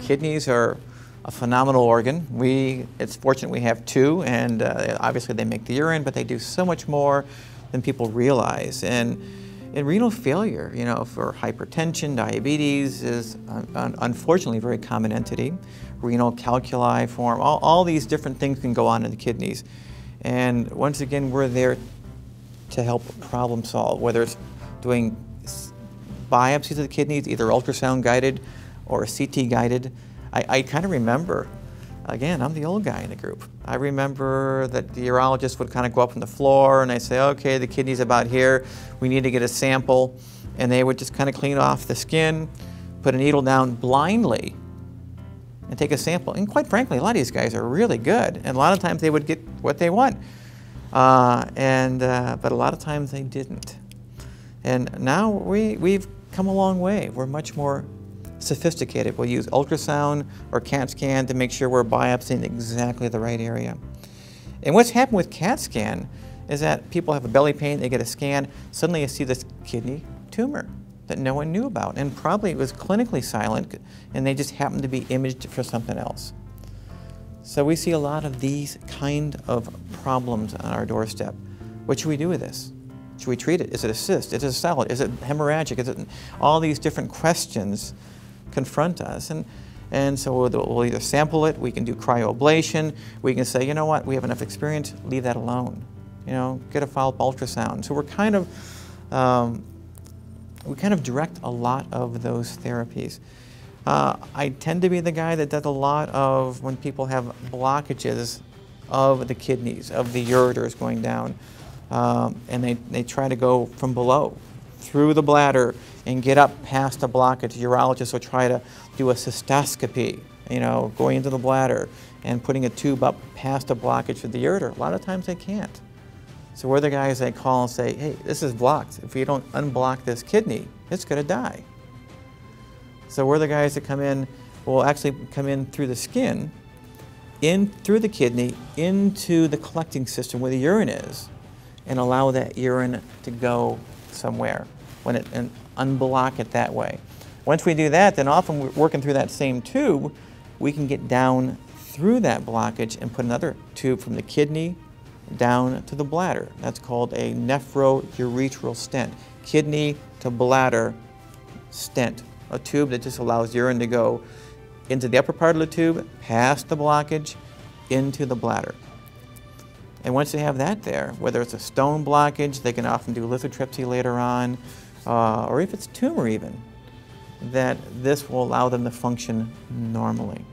kidneys are a phenomenal organ. It's fortunate we have two, and obviously they make the urine, but they do so much more than people realize. And in renal failure, you know, for hypertension, diabetes is unfortunately a very common entity. Renal calculi form, all these different things can go on in the kidneys. And once again, we're there to help problem solve, whether it's doing biopsies of the kidneys, either ultrasound guided or CT guided. I kind of remember, again, I'm the old guy in the group. I remember that the urologist would kind of go up on the floor and they'd say, okay, the kidney's about here, we need to get a sample. And they would just kind of clean off the skin, put a needle down blindly, and take a sample. And quite frankly, a lot of these guys are really good. And a lot of times they would get what they want. But a lot of times they didn't. And now we've come a long way. We're much more sophisticated. We'll use ultrasound or CAT scan to make sure we're biopsying exactly the right area. And what's happened with CAT scan is that people have a belly pain, they get a scan, suddenly you see this kidney tumor that no one knew about, and probably it was clinically silent, and they just happened to be imaged for something else. So we see a lot of these kind of problems on our doorstep. What should we do with this? Should we treat it? Is it a cyst? Is it a solid? Is it hemorrhagic? Is it all these different questions confront us, and so we'll either sample it, we can do cryoablation, we can say, you know what, we have enough experience, leave that alone. You know, get a follow-up ultrasound. So we kind of direct a lot of those therapies. I tend to be the guy that does a lot of when people have blockages of the kidneys, of the ureters going down, and they try to go from below through the bladder and get up past the blockage. Urologists will try to do a cystoscopy, you know, going into the bladder and putting a tube up past a blockage of the ureter. A lot of times they can't. So we're the guys that call and say, hey, this is blocked. If you don't unblock this kidney, it's going to die. So we're the guys that come in, will actually come in through the skin, in through the kidney, into the collecting system where the urine is, and allow that urine to go somewhere and unblock it that way. Once we do that, then often we're working through that same tube, we can get down through that blockage and put another tube from the kidney down to the bladder. That's called a nephroureteral stent. Kidney to bladder stent. A tube that just allows urine to go into the upper part of the tube, past the blockage, into the bladder. And once they have that there, whether it's a stone blockage, they can often do lithotripsy later on, or if it's tumor even, that this will allow them to function normally.